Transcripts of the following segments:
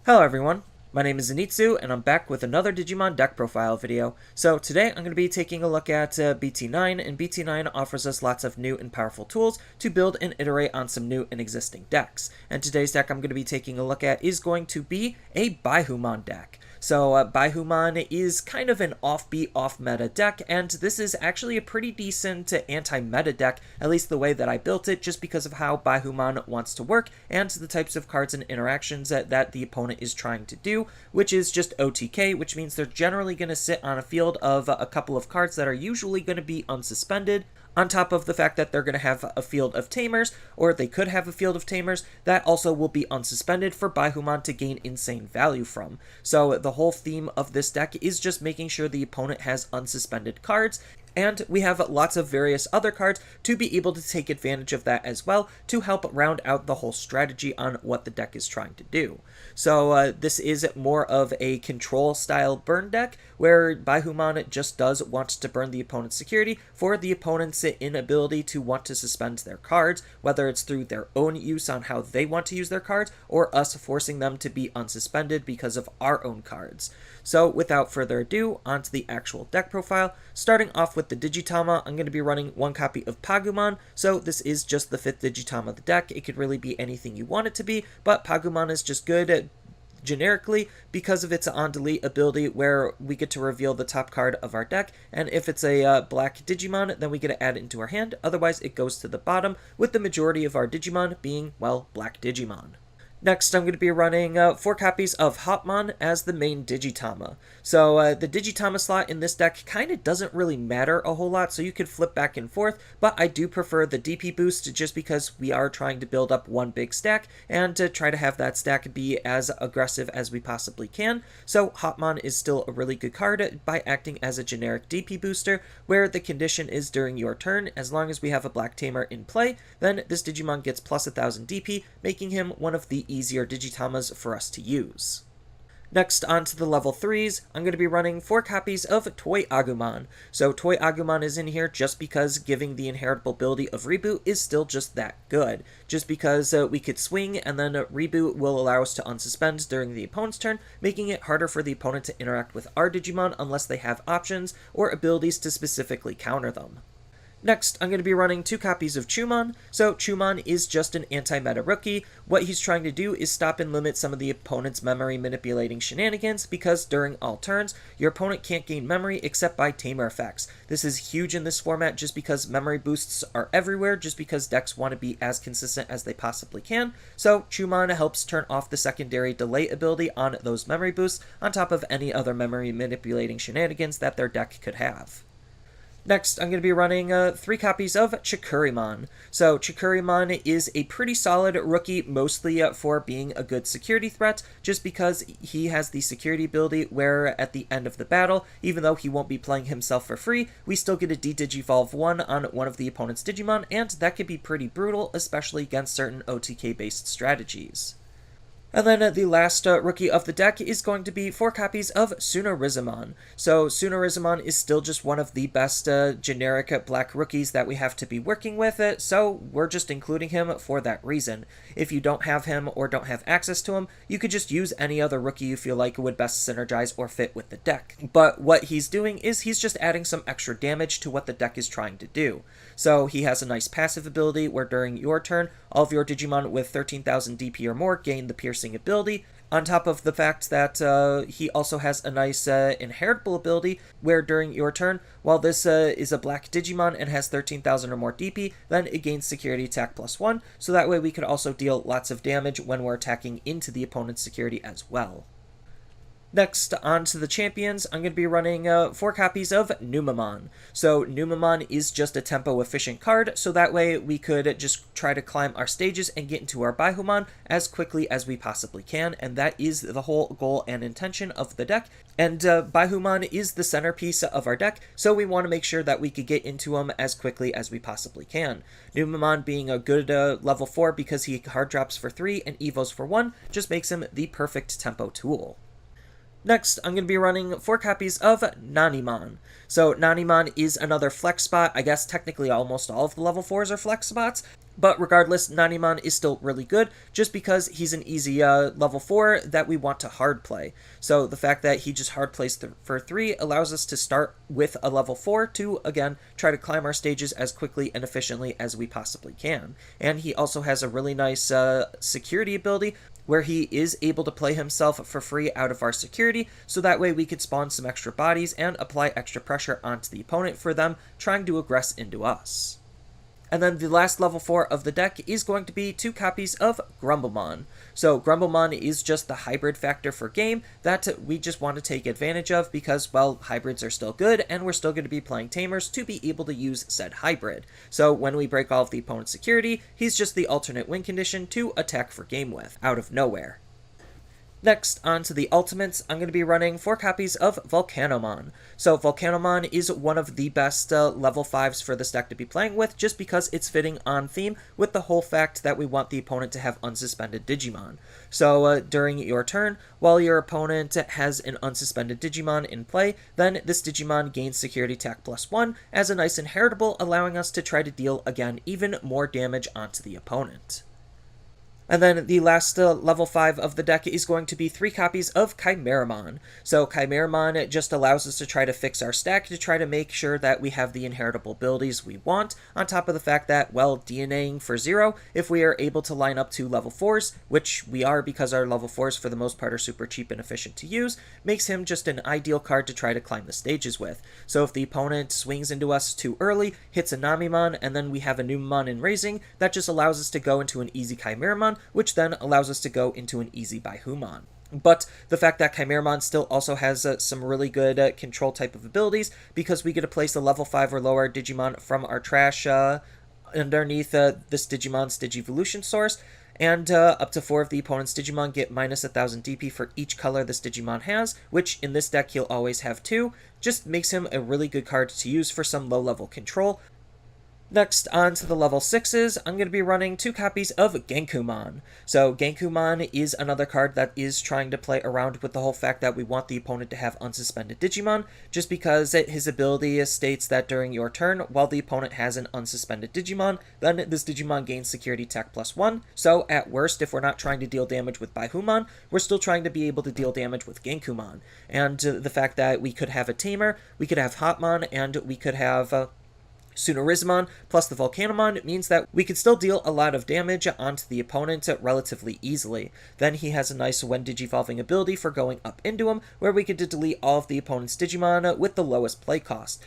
Hello everyone, my name is Zenitsu, and I'm back with another Digimon deck profile video. So today I'm going to be taking a look at BT9, and BT9 offers us lots of new and powerful tools to build and iterate on some new and existing decks. And today's deck I'm going to be taking a look at is going to be a Baihumon deck. So Baihumon is kind of an offbeat, off-meta deck, and this is actually a pretty decent anti-meta deck, at least the way that I built it, just because of how Baihumon wants to work, and the types of cards and interactions that the opponent is trying to do, which is just OTK, which means they're generally going to sit on a field of a couple of cards that are usually going to be unsuspended, on top of the fact that they're going to have a field of Tamers, or they could have a field of Tamers, that also will be unsuspended for Baihumon to gain insane value from. So the whole theme of this deck is just making sure the opponent has unsuspended cards, and we have lots of various other cards to be able to take advantage of that as well to help round out the whole strategy on what the deck is trying to do. So this is more of a control style burn deck where Baihumon just does want to burn the opponent's security for the opponent's inability to want to suspend their cards, whether it's through their own use on how they want to use their cards or us forcing them to be unsuspended because of our own cards. So without further ado, onto the actual deck profile. Starting off with the Digitama, I'm going to be running one copy of Pagumon, so this is just the 5th Digitama of the deck. It could really be anything you want it to be, but Pagumon is just good generically because of its on-delete ability where we get to reveal the top card of our deck, and if it's a black Digimon, then we get to add it into our hand, otherwise it goes to the bottom, with the majority of our Digimon being, well, black Digimon. Next, I'm going to be running 4 copies of Hopmon as the main Digitama. So the Digitama slot in this deck kind of doesn't really matter a whole lot, so you could flip back and forth, but I do prefer the DP boost just because we are trying to build up one big stack and to try to have that stack be as aggressive as we possibly can. So Hopmon is still a really good card by acting as a generic DP booster, where the condition is during your turn, as long as we have a black Tamer in play, then this Digimon gets plus 1000 DP, making him one of the easier Digitamas for us to use. Next, on to the level 3s, I'm going to be running 4 copies of ToyAgumon. So ToyAgumon is in here just because giving the inheritable ability of Reboot is still just that good. Just because we could swing and then Reboot will allow us to unsuspend during the opponent's turn, making it harder for the opponent to interact with our Digimon unless they have options or abilities to specifically counter them. Next, I'm going to be running 2 copies of Chuumon. So Chuumon is just an anti-meta rookie. What he's trying to do is stop and limit some of the opponent's memory manipulating shenanigans, because during all turns, your opponent can't gain memory except by Tamer effects. This is huge in this format just because memory boosts are everywhere, just because decks want to be as consistent as they possibly can. So Chuumon helps turn off the secondary delay ability on those memory boosts, on top of any other memory manipulating shenanigans that their deck could have. Next, I'm going to be running 3 copies of Chikurimon. So Chikuriman is a pretty solid rookie, mostly for being a good security threat, just because he has the security ability where at the end of the battle, even though he won't be playing himself for free, we still get a D-Digivolve 1 on one of the opponent's Digimon, and that could be pretty brutal, especially against certain OTK-based strategies. And then the last rookie of the deck is going to be 4 copies of Sunarizamon. So Sunarizamon is still just one of the best generic black rookies that we have to be working with, so we're just including him for that reason. If you don't have him or don't have access to him, you could just use any other rookie you feel like would best synergize or fit with the deck. But what he's doing is he's just adding some extra damage to what the deck is trying to do. So he has a nice passive ability where during your turn, all of your Digimon with 13,000 DP or more gain the piercing ability, on top of the fact that he also has a nice inheritable ability where during your turn, while this is a black Digimon and has 13,000 or more DP, then it gains security attack +1, so that way we could also deal lots of damage when we're attacking into the opponent's security as well. Next, on to the champions, I'm going to be running 4 copies of Numemon. So Numemon is just a tempo-efficient card, so that way we could just try to climb our stages and get into our Baihumon as quickly as we possibly can, and that is the whole goal and intention of the deck. And Baihumon is the centerpiece of our deck, so we want to make sure that we could get into him as quickly as we possibly can. Numemon being a good level 4 because he hard drops for 3 and evos for 1 just makes him the perfect tempo tool. Next, I'm going to be running 4 copies of Nanimon. So Nanimon is another flex spot. I guess technically almost all of the level 4s are flex spots. But regardless, Nanimon is still really good just because he's an easy level 4 that we want to hard play. So the fact that he just hard plays for 3 allows us to start with a level 4 to, again, try to climb our stages as quickly and efficiently as we possibly can. And he also has a really nice security ability where he is able to play himself for free out of our security, so that way we could spawn some extra bodies and apply extra pressure onto the opponent for them trying to aggress into us. And then the last level 4 of the deck is going to be 2 copies of Grumblemon. So Grumblemon is just the hybrid factor for game that we just want to take advantage of because, well, hybrids are still good and we're still going to be playing Tamers to be able to use said hybrid. So when we break all of the opponent's security, he's just the alternate win condition to attack for game with, out of nowhere. Next, on to the ultimates, I'm going to be running 4 copies of Volcanomon. So Volcanomon is one of the best level 5s for this deck to be playing with, just because it's fitting on theme with the whole fact that we want the opponent to have unsuspended Digimon. So during your turn, while your opponent has an unsuspended Digimon in play, then this Digimon gains security attack +1 as a nice inheritable, allowing us to try to deal, again, even more damage onto the opponent. And then the last level 5 of the deck is going to be 3 copies of Kaimaramon. So Kaimaramon just allows us to try to fix our stack to try to make sure that we have the inheritable abilities we want, on top of the fact that, well, DNAing for 0, if we are able to line up 2 level 4s, which we are because our level 4s for the most part are super cheap and efficient to use, makes him just an ideal card to try to climb the stages with. So if the opponent swings into us too early, hits a Numemon, and then we have a Numemon in raising, that just allows us to go into an easy Kaimaramon, which then allows us to go into an easy Baihumon. But the fact that Kaimaramon still also has some really good control type of abilities, because we get to place a level 5 or lower Digimon from our trash underneath this Digimon's Digivolution source, and up to 4 of the opponent's Digimon get minus 1000 DP for each color this Digimon has, which in this deck he'll always have 2, just makes him a really good card to use for some low-level control. Next, on to the level 6s, I'm going to be running 2 copies of Gankoomon. So Gankoomon is another card that is trying to play around with the whole fact that we want the opponent to have unsuspended Digimon, just because his ability states that during your turn, while the opponent has an unsuspended Digimon, then this Digimon gains security attack +1, so at worst, if we're not trying to deal damage with Baihumon, we're still trying to be able to deal damage with Gankoomon. And the fact that we could have a Tamer, we could have Hotman, and we could have Sunarizamon plus the Volcanomon means that we can still deal a lot of damage onto the opponent relatively easily. Then he has a nice when digivolving ability for going up into him, where we get to delete all of the opponent's Digimon with the lowest play cost.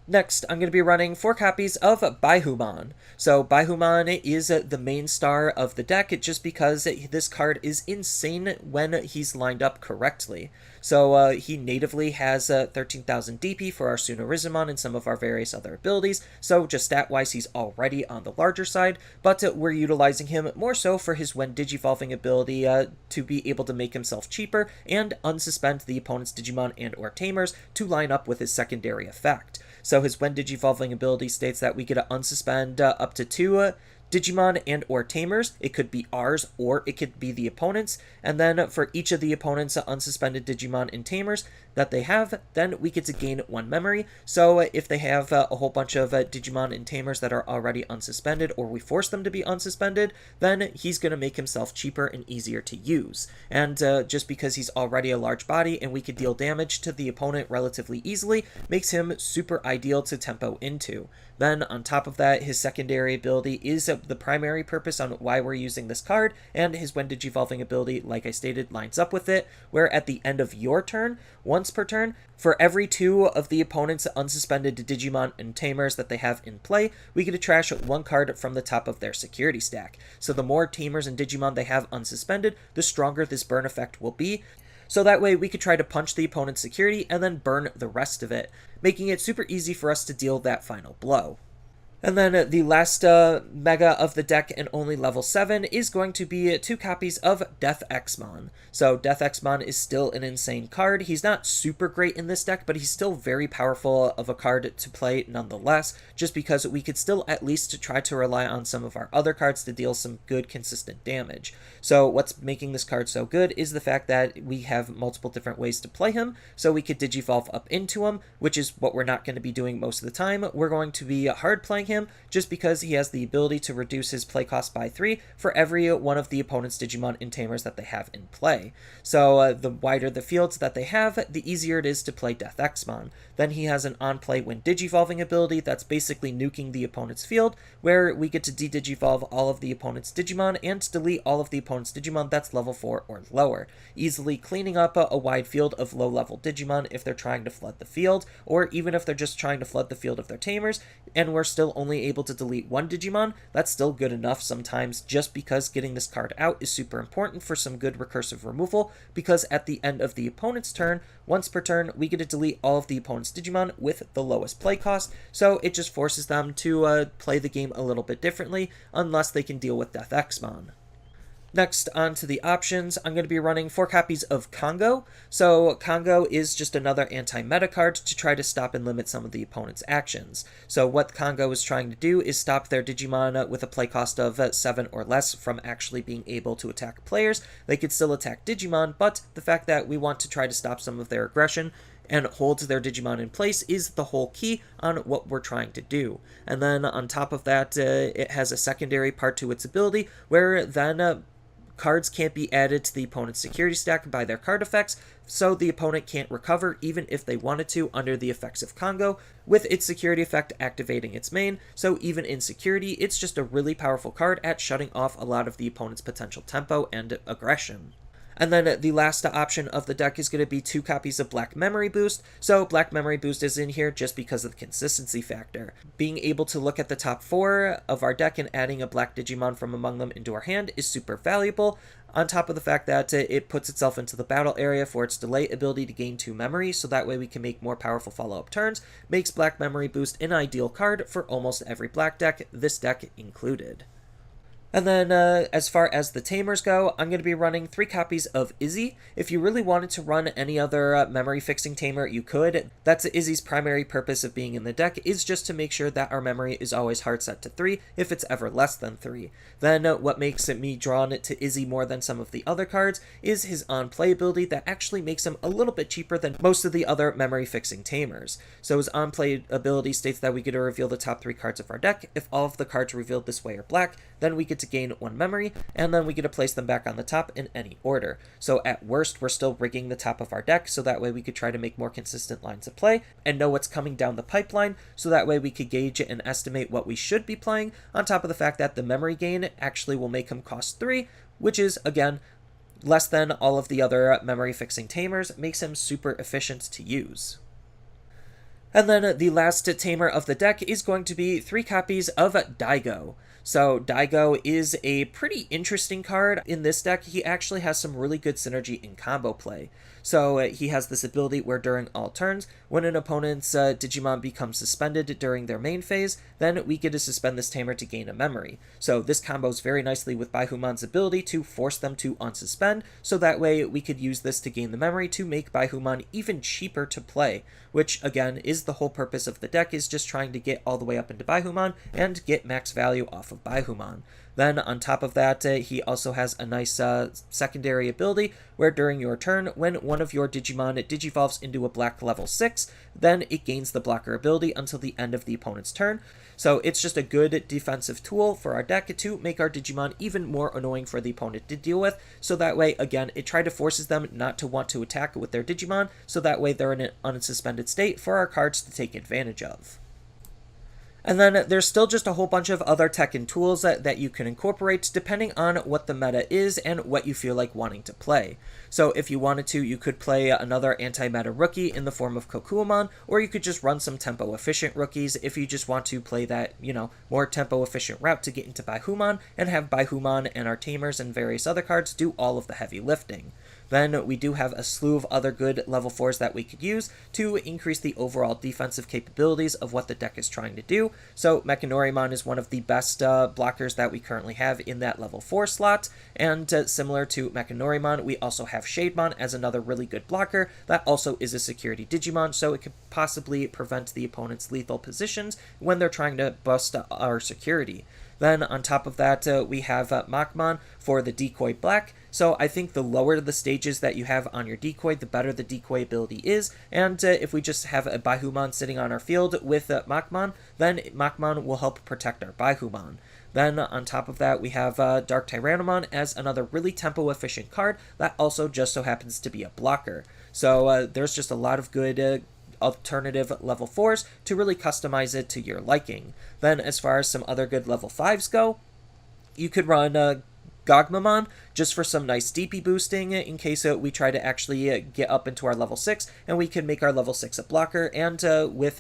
Next, I'm going to be running 4 copies of Baihumon. So Baihumon is the main star of the deck just because this card is insane when he's lined up correctly. So he natively has 13,000 DP for our Sunarizamon and some of our various other abilities, so just stat-wise he's already on the larger side, but we're utilizing him more so for his when digivolving ability to be able to make himself cheaper and unsuspend the opponent's Digimon and or Tamers to line up with his secondary effect. So his when digivolving ability states that we get to unsuspend up to 2 Digimon and or Tamers. It could be ours or it could be the opponent's, and then for each of the opponent's unsuspended Digimon and Tamers that they have, then we get to gain 1 memory. So if they have a whole bunch of Digimon and Tamers that are already unsuspended, or we force them to be unsuspended, then he's going to make himself cheaper and easier to use. And just because he's already a large body and we could deal damage to the opponent relatively easily, makes him super ideal to tempo into. Then on top of that, his secondary ability is the primary purpose on why we're using this card, and his when digivolving ability, like I stated, lines up with it, where at the end of your turn, once per turn, for every 2 of the opponent's unsuspended Digimon and Tamers that they have in play, we get to trash 1 card from the top of their security stack. So the more Tamers and Digimon they have unsuspended, the stronger this burn effect will be. So that way we could try to punch the opponent's security and then burn the rest of it, making it super easy for us to deal that final blow. And then the last mega of the deck, and only level 7, is going to be 2 copies of DeathXmon. So DeathXmon is still an insane card. He's not super great in this deck, but he's still very powerful of a card to play nonetheless, just because we could still at least try to rely on some of our other cards to deal some good consistent damage. So what's making this card so good is the fact that we have multiple different ways to play him. So we could digivolve up into him, which is what we're not going to be doing most of the time. We're going to be hard playing him him, just because he has the ability to reduce his play cost by 3 for every one of the opponent's Digimon and Tamers that they have in play. So the wider the fields that they have, the easier it is to play DeathXmon. Then he has an on-play when Digivolving ability that's basically nuking the opponent's field, where we get to de-Digivolve all of the opponent's Digimon and delete all of the opponent's Digimon that's level 4 or lower, easily cleaning up a wide field of low-level Digimon if they're trying to flood the field, or even if they're just trying to flood the field of their Tamers, and we're still only able to delete one Digimon. That's still good enough sometimes, just because getting this card out is super important for some good recursive removal, because at the end of the opponent's turn, once per turn, we get to delete all of the opponent's Digimon with the lowest play cost, so it just forces them to play the game a little bit differently, unless they can deal with DeathXmon. Next, on to the options, I'm going to be running 4 copies of Congo. So Congo is just another anti-meta card to try to stop and limit some of the opponent's actions. So what Congo is trying to do is stop their Digimon with a play cost of 7 or less from actually being able to attack players. They could still attack Digimon, but the fact that we want to try to stop some of their aggression and hold their Digimon in place is the whole key on what we're trying to do. And then on top of that, it has a secondary part to its ability, where then cards can't be added to the opponent's security stack by their card effects, so the opponent can't recover even if they wanted to under the effects of Congo, with its security effect activating its main, so even in security, it's just a really powerful card at shutting off a lot of the opponent's potential tempo and aggression. And then the last option of the deck is going to be 2 copies of Black Memory Boost. So Black Memory Boost is in here just because of the consistency factor. Being able to look at the top 4 of our deck and adding a Black Digimon from among them into our hand is super valuable, on top of the fact that it puts itself into the battle area for its delay ability to gain 2 memory, so that way we can make more powerful follow-up turns, makes Black Memory Boost an ideal card for almost every black deck, this deck included. And then, as far as the Tamers go, I'm going to be running 3 copies of Izzy. If you really wanted to run any other memory-fixing Tamer, you could. That's Izzy's primary purpose of being in the deck, is just to make sure that our memory is always hard set to 3, if it's ever less than 3. Then, what makes me drawn to Izzy more than some of the other cards is his on-play ability that actually makes him a little bit cheaper than most of the other memory-fixing Tamers. So his on-play ability states that we get to reveal the top 3 cards of our deck. If all of the cards revealed this way are black, then we get to gain 1 memory, and then we get to place them back on the top in any order. So at worst, we're still rigging the top of our deck, so that way we could try to make more consistent lines of play, and know what's coming down the pipeline, so that way we could gauge and estimate what we should be playing, on top of the fact that the memory gain actually will make him cost 3, which is, again, less than all of the other memory-fixing Tamers, makes him super efficient to use. And then the last Tamer of the deck is going to be 3 copies of Daigo. So Daigo is a pretty interesting card in this deck. He actually has some really good synergy in combo play. So he has this ability where during all turns, when an opponent's Digimon becomes suspended during their main phase, then we get to suspend this Tamer to gain a memory. So this combos very nicely with Baihumon's ability to force them to unsuspend, so that way we could use this to gain the memory to make Baihumon even cheaper to play, which again is the whole purpose of the deck, is just trying to get all the way up into Baihumon and get max value off of Baihumon. Then on top of that, he also has a nice secondary ability where during your turn, when one of your Digimon digivolves into a black level 6, then it gains the blocker ability until the end of the opponent's turn. So it's just a good defensive tool for our deck to make our Digimon even more annoying for the opponent to deal with, so that way, again, it tries to forces them not to want to attack with their Digimon, so that way they're in an unsuspended state for our cards to take advantage of. And then there's still just a whole bunch of other tech and tools that you can incorporate depending on what the meta is and what you feel like wanting to play. So if you wanted to, you could play another anti-meta rookie in the form of Kokuomon, or you could just run some tempo-efficient rookies if you just want to play that, more tempo-efficient route to get into Baihumon, and have Baihumon and our Tamers and various other cards do all of the heavy lifting. Then we do have a slew of other good level 4s that we could use to increase the overall defensive capabilities of what the deck is trying to do. So Mechanorimon is one of the best blockers that we currently have in that level 4 slot, and similar to Mechanorimon, we also have Shademon as another really good blocker that also is a security Digimon, so it could possibly prevent the opponent's lethal positions when they're trying to bust our security. Then on top of that, we have Machmon for the decoy black. So I think the lower the stages that you have on your decoy, the better the decoy ability is. And if we just have a Baihumon sitting on our field with Machmon, then Machmon will help protect our Baihumon. Then on top of that, we have Dark Tyrannomon as another really tempo-efficient card that also just so happens to be a blocker. So there's just a lot of good alternative level 4s to really customize it to your liking. Then as far as some other good level 5s go, you could run Gogmamon just for some nice DP boosting in case we try to actually get up into our level 6 and we can make our level 6 a blocker. And with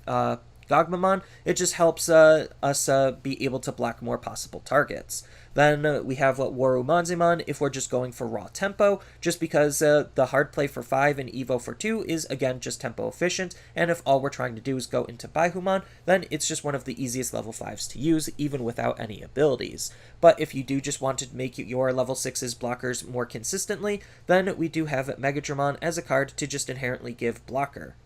Gogmamon, it just helps us be able to block more possible targets. Then we have Warumanzimon if we're just going for raw tempo, just because the hard play for 5 and Evo for 2 is, again, just tempo efficient, and if all we're trying to do is go into Baihumon, then it's just one of the easiest level 5s to use, even without any abilities. But if you do just want to make your level 6's blockers more consistently, then we do have Megadramon as a card to just inherently give blocker.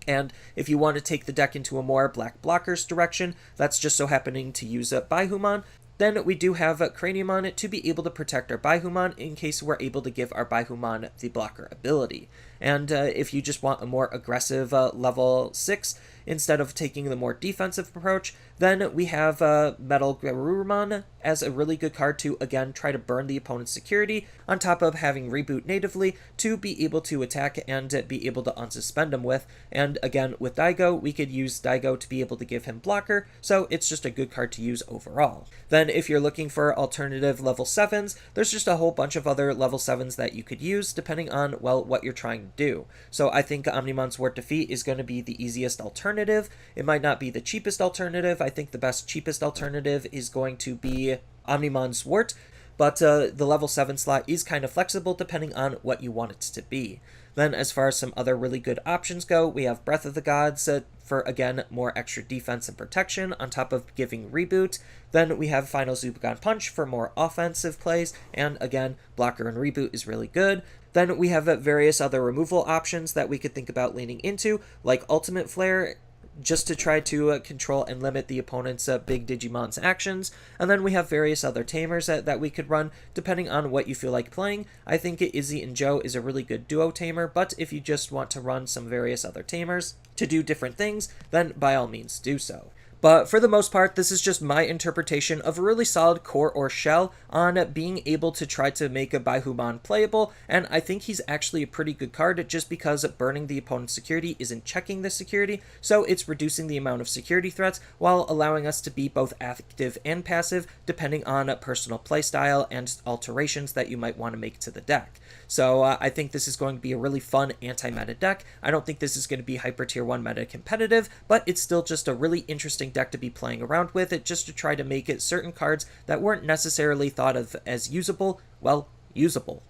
And if you want to take the deck into a more black blockers direction, that's just so happening to use Baihumon, then we do have Craniumon to be able to protect our Baihumon in case we're able to give our Baihumon the blocker ability. And if you just want a more aggressive level 6, instead of taking the more defensive approach, then we have Metal Garurumon as a really good card to, again, try to burn the opponent's security, on top of having Reboot natively to be able to attack and be able to unsuspend him with. And again, with Daigo, we could use Daigo to be able to give him blocker, so it's just a good card to use overall. Then if you're looking for alternative level 7s, there's just a whole bunch of other level 7s that you could use depending on, well, what you're trying to do. So I think Omnimon's Wart Defeat is going to be the easiest alternative. It might not be the cheapest alternative. I think the best cheapest alternative is going to be Omnimon's Wart, but the level 7 slot is kind of flexible depending on what you want it to be. Then as far as some other really good options go, we have Breath of the Gods for, again, more extra defense and protection on top of giving Reboot. Then we have Final Zubagon Punch for more offensive plays, and again, blocker and Reboot is really good. Then we have various other removal options that we could think about leaning into, like Ultimate Flare, just to try to control and limit the opponent's big Digimon's actions. And then we have various other tamers that we could run depending on what you feel like playing. I think Izzy and Joe is a really good duo tamer, but if you just want to run some various other tamers to do different things, then by all means do so. But for the most part, this is just my interpretation of a really solid core or shell on being able to try to make a Baihumon playable, and I think he's actually a pretty good card just because burning the opponent's security isn't checking the security, so it's reducing the amount of security threats while allowing us to be both active and passive depending on personal playstyle and alterations that you might want to make to the deck. So I think this is going to be a really fun anti-meta deck. I don't think this is going to be Hyper Tier 1 meta competitive, but it's still just a really interesting deck to be playing around with it just to try to make it certain cards that weren't necessarily thought of as usable, well, usable.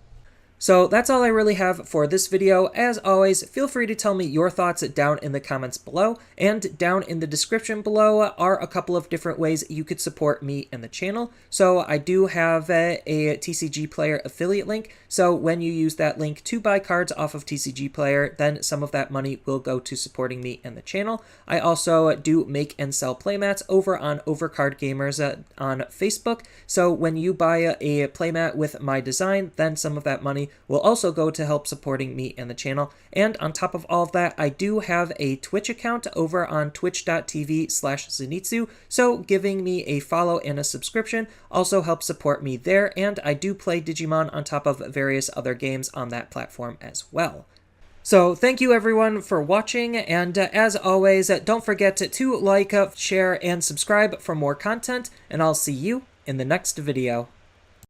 So that's all I really have for this video. As always, feel free to tell me your thoughts down in the comments below, and down in the description below are a couple of different ways you could support me and the channel. So I do have a TCG Player affiliate link, so when you use that link to buy cards off of TCG Player, then some of that money will go to supporting me and the channel. I also do make and sell playmats over on Overcard Gamers on Facebook, so when you buy a playmat with my design, then some of that money will also go to help supporting me and the channel. And on top of all of that, I do have a Twitch account over on twitch.tv/Zenitsu, so giving me a follow and a subscription also helps support me there, and I do play Digimon on top of various other games on that platform as well. So thank you everyone for watching, and as always, don't forget to like, share, and subscribe for more content, and I'll see you in the next video.